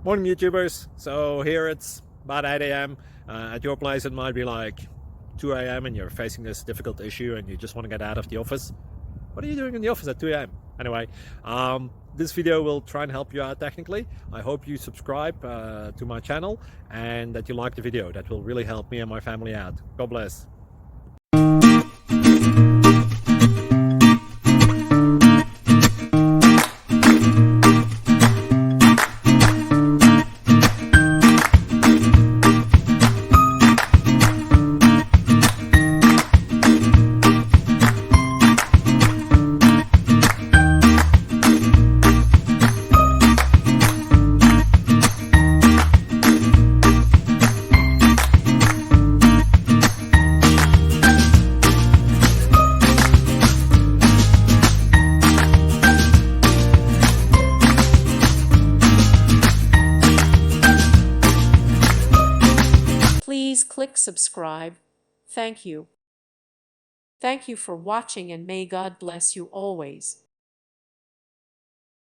Morning YouTubers. So here it's about 8 a.m. At your place it might be like 2 a.m. and you're facing this difficult issue and you just want to get out of the office. What are you doing in the office at 2 a.m.? Anyway, this video will try and help you out technically. I hope you subscribe to my channel and that you like the video. That will really help me and my family out. God bless. Please click subscribe. Thank you. Thank you for watching and may God bless you always.